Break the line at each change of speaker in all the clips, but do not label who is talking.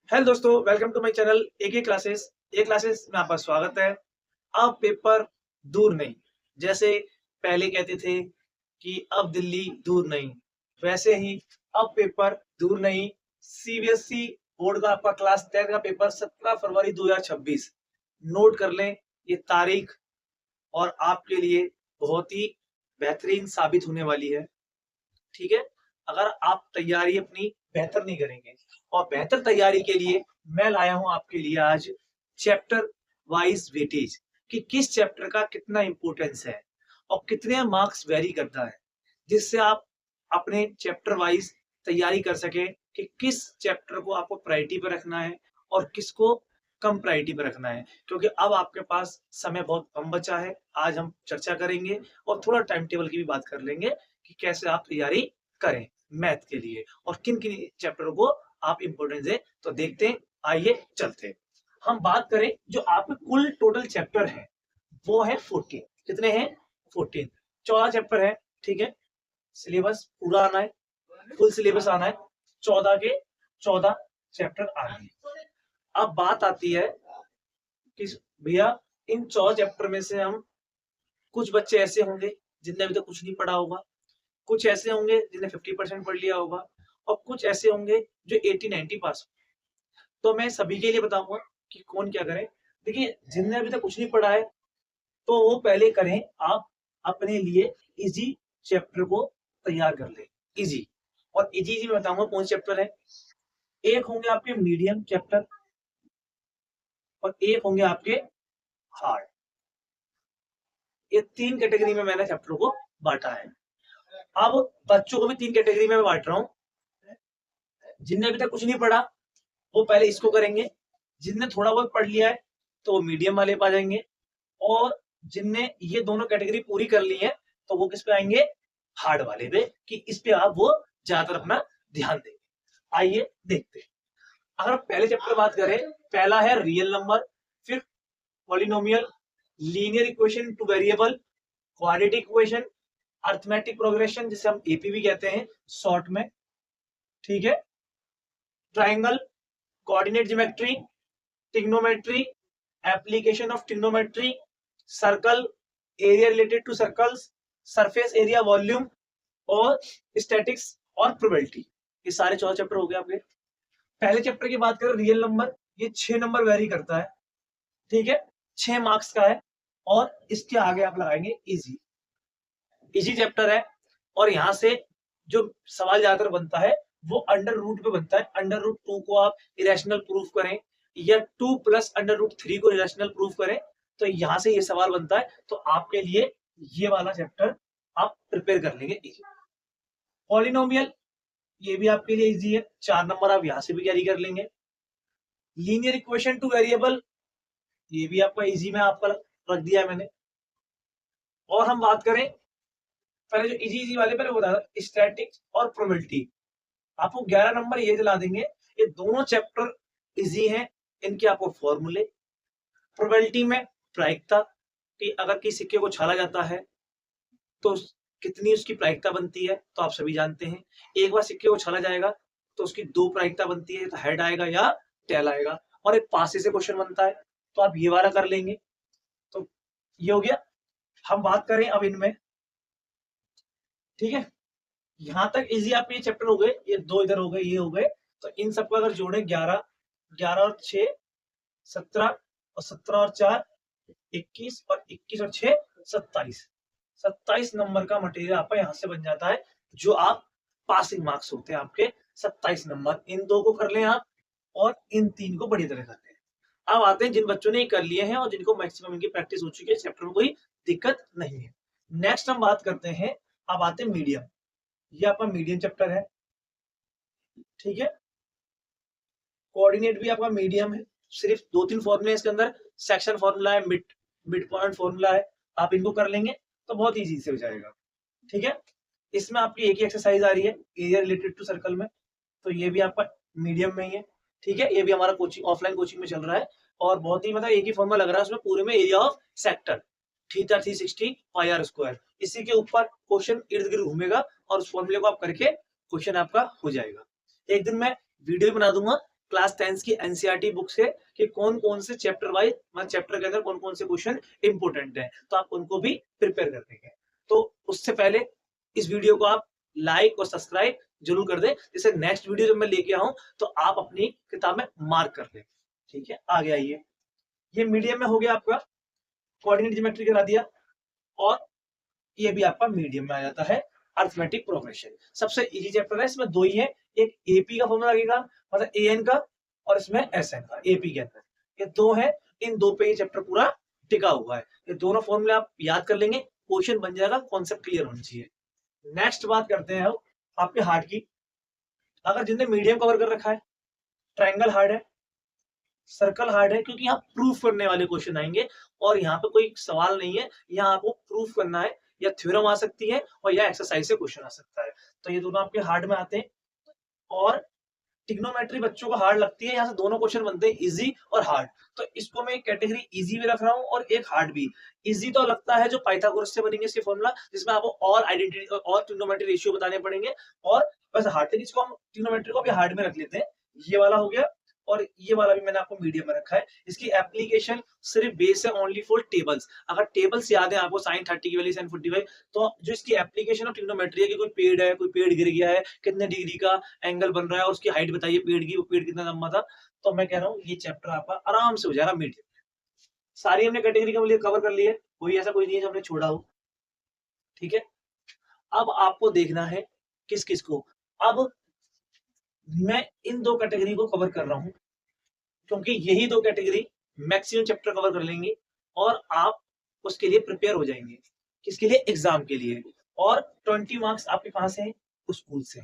Hello दोस्तों, welcome to my channel A classes. A classes में आपका स्वागत है। अब पेपर दूर नहीं, जैसे पहले कहते थे कि अब दिल्ली दूर नहीं, वैसे ही अब पेपर दूर नहीं। सीबीएसई बोर्ड का आपका क्लास 10 का पेपर 17 फरवरी 2026। नोट कर लें ये तारीख, और आपके लिए बहुत ही बेहतरीन साबित होने वाली है। ठीक है, अगर आप तैयारी अपनी बेहतर नहीं करेंगे, और बेहतर तैयारी के लिए मैं लाया हूं आपके लिए आज चैप्टर वाइज वेटेज कि किस चैप्टर का कितना इंपॉर्टेंस है और कितने मार्क्स वेरी करता है, जिससे आप अपने चैप्टर वाइज तैयारी कर सके कि किस चैप्टर को आपको प्रायोरिटी पर रखना है और किसको कम प्रायोरिटी पर रखना है। क्योंकि अब आपके पास समय बहुत कम बचा है। आज हम चर्चा करेंगे और थोड़ा टाइम टेबल की भी बात कर लेंगे कि कैसे आप तैयारी करें मैथ के लिए और किन किन चैप्टरों को आप इंपोर्टेंस दें। तो देखते हैं, आइए चलते हैं। हम बात करें जो आपके कुल टोटल चैप्टर है वो है 14। कितने हैं? 14। 14 चैप्टर है। ठीक है, सिलेबस पूरा आना है, फुल सिलेबस आना है। 14 के 14 चैप्टर आने हैं। अब बात आती है कि भैया इन 14 चैप्टर में से हम, कुछ बच्चे ऐसे होंगे जिनने अभी तक कुछ नहीं पढ़ा होगा, कुछ ऐसे होंगे जिन्हें 50% पढ़ लिया होगा, और कुछ ऐसे होंगे जो 80-90 पास हो। तो मैं सभी के लिए बताऊंगा कि कौन क्या करे। देखिए, जिनने अभी तक कुछ नहीं पढ़ा है तो वो पहले करें आप अपने लिए इजी चैप्टर को तैयार कर ले। इजी, और इजी इजी मैं बताऊंगा कौन से चैप्टर है। एक होंगे आपके मीडियम चैप्टर और एक होंगे आपके हार्ड। ये तीन कैटेगरी में मैंने चैप्टरों को बांटा है। अब बच्चों को भी तीन कैटेगरी में बांट रहा हूँ। जिनने अभी तक कुछ नहीं पढ़ा वो पहले इसको करेंगे, जिनने थोड़ा बहुत पढ़ लिया है तो वो मीडियम वाले पे आ जाएंगे, और जिनने ये दोनों कैटेगरी पूरी कर ली है तो वो किस पे आएंगे? हार्ड वाले पे, कि इस पे आप वो ज्यादातर अपना ध्यान देंगे। आइए देखते हैं। अगर पहले चैप्टर बात करें, पहला है रियल नंबर, फिर polynomial, linear equation two variable, quadratic equation, arithmetic progression जिसे हम एपी भी कहते हैं शॉर्ट में। ठीक है, triangle, coordinate geometry, trigonometry, application of trigonometry, circle, area related to circles, surface area volume, और स्टैटिक्स और प्रोबेबिलिटी। ये सारे 14 चैप्टर हो गए आपके। पहले चैप्टर की बात करें रियल नंबर, ये 6 नंबर वेरी करता है। ठीक है, 6 मार्क्स का है, और इसके आगे आप लगाएंगे इजी। इजी चैप्टर है, और यहां से जो सवाल ज्यादातर बनता है वो अंडर रूट पे बनता है। अंडर रूट 2 को आप इरेशनल प्रूफ करें या 2 प्लस अंडर रूट 3 को इरेशनल प्रूफ करें, तो यहां से ये सवाल बनता है। तो आपके लिए ये वाला चैप्टर आप प्रिपेयर कर लेंगे इजी। पॉलिनोमियल, ये भी आपके लिए इजी है, 4 नंबर आप यहां से भी कैरी कर लेंगे। लीनियर इक्वेशन टू वेरिएबल, ये भी आपका इजी में आपका रख दिया है मैंने। और हम बात करें पहले जो इजी इजी वाले, पहले बता दो स्टैटिक्स और प्रोबेबिलिटी, आपको 11 नंबर ये दिला देंगे। ये दोनों चैप्टर इजी हैं, इनके आपको फॉर्मूले। प्रोबेबिलिटी में प्रायिकता, कि अगर किसी सिक्के को छाला जाता है तो कितनी उसकी प्रायिकता बनती है, तो आप सभी जानते हैं। एक बार सिक्के को छाला जाएगा तो उसकी 2 प्रायिकता बनती है, तो हेड आएगा या टेल आएगा। और एक पासे से क्वेश्चन बनता है, तो आप ये वाला कर लेंगे। तो ये हो गया। हम बात करें अब इनमें, ठीक है, यहां तक इजी आपके ये चैप्टर हो गए, ये 2 इधर हो गए, ये हो गए। तो इन सबको अगर जोड़े 11, 11 और 6 17, और 17 और 4 21, और 21 और 6 27। 27 नंबर का मटेरियल आपका यहां से बन जाता है, जो आप पासिंग मार्क्स होते हैं आपके 27 नंबर। इन 2 को कर लें आप, और इन 3 को बड़ी तरह कर लें। अब आते हैं जिन बच्चों ने कर लिए हैं और जिनको मैक्सिमम इनकी प्रैक्टिस हो चुकी है, चैप्टर में कोई दिक्कत नहीं है। नेक्स्ट हम बात करते हैं, अब आते हैं मीडियम। ये आपका मीडियम चैप्टर है। ठीक है, कोऑर्डिनेट भी आपका मीडियम है। सिर्फ 2-3 फॉर्मूले इसके अंदर, सेक्शन फॉर्मूला है, मिड पॉइंट फॉर्मूला है। आप इनको कर लेंगे तो बहुत इजी से हो जाएगा। ठीक है, इसमें आपकी एक ही एक्सरसाइज आ रही है एरिया रिलेटेड टू सर्कल में, तो ये भी आपका मीडियम में ही है। ठीक है, ये भी हमारा कोचिंग ऑफलाइन कोचिंग में चल रहा है, और बहुत ही मतलब एक ही फॉर्मूला लग रहा है उसमें पूरे में, area of sector theta 360 pi r square. इसी के ऊपर क्वेश्चन इर्द गिर्द घूमेगा, और उस फॉर्मूले को आप करके क्वेश्चन आपका हो जाएगा। एक दिन मैं वीडियो बना दूंगा क्लास 10 की एनसीईआरटी बुक से कि कौन कौन से चैप्टर वाइज, मतलब चैप्टर के अंदर कौन कौन से क्वेश्चन इंपोर्टेंट है, तो आप उनको भी प्रिपेयर कर देंगे। तो उससे पहले इस वीडियो को आप लाइक और सब्सक्राइब जरूर कर दें, जिससे नेक्स्ट वीडियो जब मैं लेके आऊं तो आप अपनी किताब में मार्क कर लें। ठीक है, आगे आइए। ये मीडियम में हो गया आपका, कोऑर्डिनेट ज्योमेट्री करा दिया, और ये भी आपका मीडियम में आ जाता है, अरिथमेटिक प्रोग्रेशन। सबसे इजी चैप्टर है, इसमें दो ही है, एक एपी का फॉर्मूला लगेगा, मतलब एन का, और इसमें एसएन का, एपी के अंदर ये दो है। इन दो पे ये चैप्टर पूरा टिका हुआ है। ये दोनों फॉर्मूले आप याद कर लेंगे, क्वेश्चन बन जाएगा, कॉन्सेप्ट क्लियर होना चाहिए। नेक्स्ट बात करते हैं आपके हार्ड की। अगर जिसने मीडियम कवर कर रखा है, ट्रायंगल हार्ड है, सर्कल हार्ड है, क्योंकि यहाँ प्रूफ करने वाले क्वेश्चन आएंगे, और यहाँ पे कोई सवाल नहीं है, यहाँ आपको प्रूफ करना है, या थ्योरम आ सकती है और या एक्सरसाइज से क्वेश्चन आ सकता है। तो ये दोनों आपके हार्ड में आते हैं। और ट्रिग्नोमेट्री बच्चों को हार्ड लगती है, यहाँ से दोनों क्वेश्चन बनते हैं, इजी और हार्ड। तो इसको मैं एक कैटेगरी इजी भी रख रहा हूँ और एक हार्ड भी। इजी तो लगता है जो पाइथागोरस से बनेंगे इसके फॉर्मूला, जिसमें आपको और आइडेंटिटी और ट्रिग्नोमेट्री रेशियो बताने पड़ेंगे, और बस हार्ड तक इसको हम ट्रिग्नोमेट्री को भी हार्ड में रख लेते हैं। ये वाला हो गया, और ये वाला भी मैंने आपको मीडियम में रखा है। इसकी एप्लीकेशन सिर्फ बेस है ओनली फॉर टेबल्स। अगर टेबल्स याद है आपको, sin 30 की वैल्यू sin 45, तो जो इसकी एप्लीकेशन ऑफ ट्रिग्नोमेट्री है कि कोई पेड़ है, कोई पेड़ गिर गया है, कितने डिग्री का एंगल बन रहा है, और उसकी हाइट बताइए पेड़ की, वो पेड़ कितना लंबा था, तो मैं कह रहा हूँ ये चैप्टर आपका आराम से हो जाएगा मीडियम। सारी हमने कैटेगरी का कवर कर ली है, कोई ऐसा कोई नहीं है जो हमने छोड़ा हो। ठीक है, अब आपको देखना है किस किस को। अब मैं इन दो कैटेगरी को कवर कर रहा हूं, क्योंकि यही दो कैटेगरी मैक्सिमम चैप्टर कवर कर लेंगे, और आप उसके लिए प्रिपेयर हो जाएंगे। किसके लिए? एग्जाम के लिए। और 20 मार्क्स आपके कहां से हैं? स्कूल से।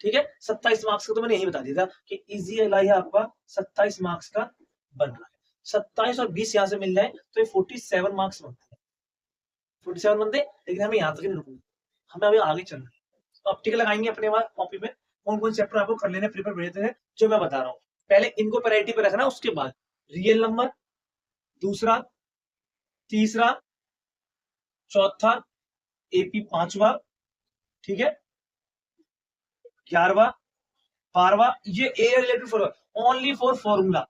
ठीक है, 27 मार्क्स का तो मैंने यही बता दिया था कि इजी एलआई आपका 27 मार्क्स का बन रहा है। 27 और 20 यहां से मिल जाए तो ये 47 मार्क्स बनते हैं। 47 बनते, लेकिन हमें यहाँ तक नहीं रुकना, हमें अभी आगे चलना है। तो अब टिक लगाएंगे अपने कॉपी में, कौन कौन चैप्टर आपको कर लेने प्रिपेयर भेजते हैं जो मैं बता रहा हूँ। पहले इनको प्रायोरिटी पे रखना, उसके बाद रियल नंबर, दूसरा, तीसरा, चौथा, एपी पांचवा, ठीक है, 11वां, 12वां, ये a related for only for formula,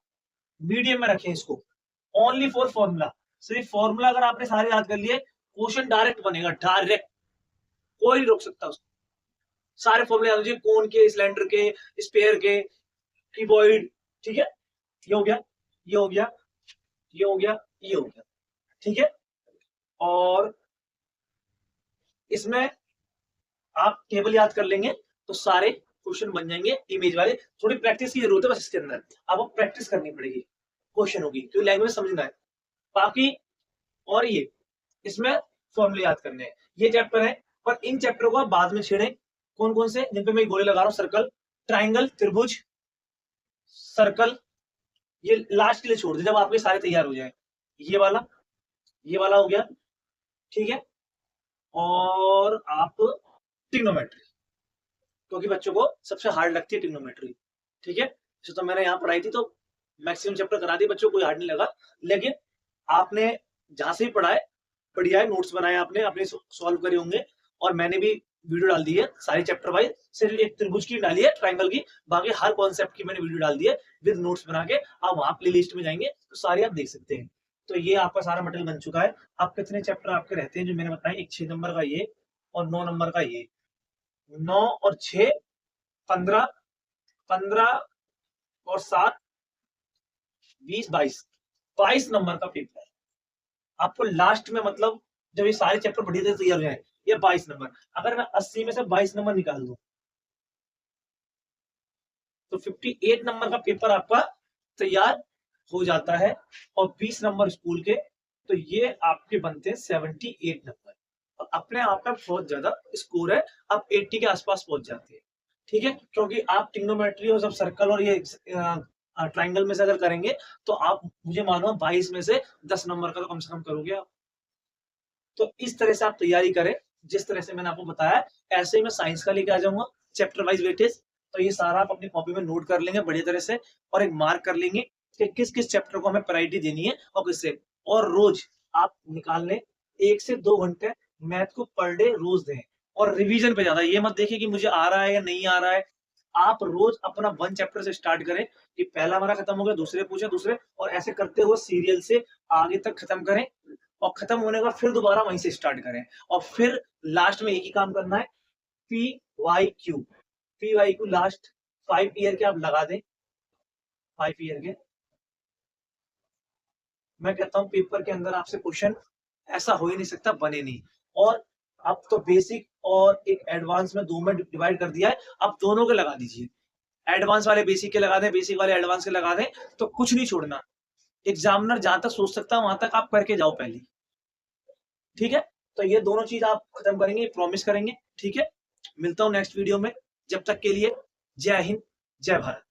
medium में रखें इसको, ओनली फॉर फॉर्मूला। सिर्फ फॉर्मूला अगर आपने सारे याद कर लिए, क्वेश्चन डायरेक्ट बनेगा, डायरेक्ट, कोई नहीं रोक सकता उसको। सारे फॉर्मूले याद लीजिए, कोन के, सिलेंडर के, स्पेयर के, क्यूबॉइड, ठीक है, ये हो गया, ये हो गया, ये हो गया, ये हो गया, ठीक है। और इसमें आप टेबल याद कर लेंगे तो सारे क्वेश्चन बन जाएंगे इमेज वाले। थोड़ी प्रैक्टिस की जरूरत है बस इसके अंदर, आपको प्रैक्टिस करनी पड़ेगी, क्वेश्चन होगी, क्योंकि लैंग्वेज समझना है बाकी। और ये इसमें फॉर्मूले याद करने हैं, ये चैप्टर है, पर इन चैप्टर को आप बाद में छेड़ें। कौन कौन से? जिन पे मैं गोले लगा रहा हूँ, सर्कल, ट्राइंगल, त्रिभुज, सर्कल, ये लास्ट के लिए छोड़ दे जब आपके सारे तैयार हो जाए। ये वाला हो गया, ठीक है। और आप ट्रिग्नोमेट्री, क्योंकि बच्चों को सबसे हार्ड लगती है ट्रिग्नोमेट्री, ठीक है। तो मैंने यहाँ पढ़ाई थी तो मैक्सिमम चैप्टर करा दिए, बच्चों को कोई हार्ड नहीं लगा। लेकिन आपने जहां से भी पढ़ा है, बढ़िया है, नोट्स बनाए आपने, अपने सॉल्व करे होंगे, और मैंने भी वीडियो डाल दी है सारे चैप्टर वाइज। सिर्फ एक त्रिभुज की डाली है, ट्राइंगल की, बाकी हर कॉन्सेप्ट की मैंने वीडियो डाल दी है विद नोट्स बना के। आप वहां प्ले लिस्ट में जाएंगे तो सारे आप देख सकते हैं। तो ये आपका सारा मटेरियल बन चुका है। आप कितने चैप्टर आपके रहते हैं जो मैंने बताया? एक 6 नंबर का ये, और 9 नंबर का ये, 9 और 6, 15, 15 और 7, 20, 22 नंबर का पेपर है आपको लास्ट में। मतलब जब ये सारे चैप्टर बढ़िया से तैयार हो जाए, ये 22 नंबर। अगर मैं 80 में से 22 नंबर निकाल दूं तो 58 नंबर का पेपर आपका तैयार हो जाता है, और 20 नंबर स्कूल के, तो ये आपके बनते हैं 78 नंबर। और अपने आप में बहुत ज्यादा स्कोर है, आप 80 के आसपास पहुंच जाते हैं, ठीक है। क्योंकि आप ट्रिग्नोमेट्री और सब सर्कल और ये ट्राइंगल में से अगर करेंगे तो आप मुझे मानो 22 में से 10 नंबर का तो कम से कम करोगे आप। तो इस तरह से आप तैयारी करें, जिस तरह से मैंने आपको बताया, ऐसे ही मैं साइंस का लेके आ जाऊंगा चैप्टर वाइज वेटेज। तो ये सारा आप अपनी कॉपी में नोट कर लेंगे बढ़िया तरह से, और एक मार्क कर लेंगे कि किस किस चैप्टर को हमें प्रायोरिटी देनी है और किससे। और रोज आप निकाल लें 1 से 2 घंटे मैथ को पर डे रोज दें, और रिवीजन पे ज्यादा, ये मत देखिए कि मुझे आ रहा है या नहीं आ रहा है। आप रोज अपना 1 चैप्टर से स्टार्ट करें कि पहला हमारा खत्म हो गया, दूसरे पूछे दूसरे, और ऐसे करते हुए सीरियल से आगे तक खत्म करें, और खत्म होने के बाद फिर दोबारा वहीं से स्टार्ट करें, और फिर लास्ट में एक ही काम करना है, PYQ। PYQ लास्ट 5 ईयर के आप लगा दें, 5 ईयर के। मैं कहता हूँ पेपर के अंदर आपसे क्वेश्चन ऐसा हो ही नहीं सकता, बने नहीं। और अब तो बेसिक और एक एडवांस में 2 में डिवाइड कर दिया है, अब दोनों के लगा दीजिए। एडवांस वाले बेसिक के लगा दें, बेसिक वाले एडवांस के लगा दें, तो कुछ नहीं छोड़ना। एग्जामिनर जहां तक सोच सकता है वहां तक आप करके जाओ पहले, ठीक है? तो ये दोनों चीज आप खत्म करेंगे, प्रॉमिस करेंगे, ठीक है? मिलता हूँ नेक्स्ट वीडियो में, जब तक के लिए जय हिंद, जय भारत।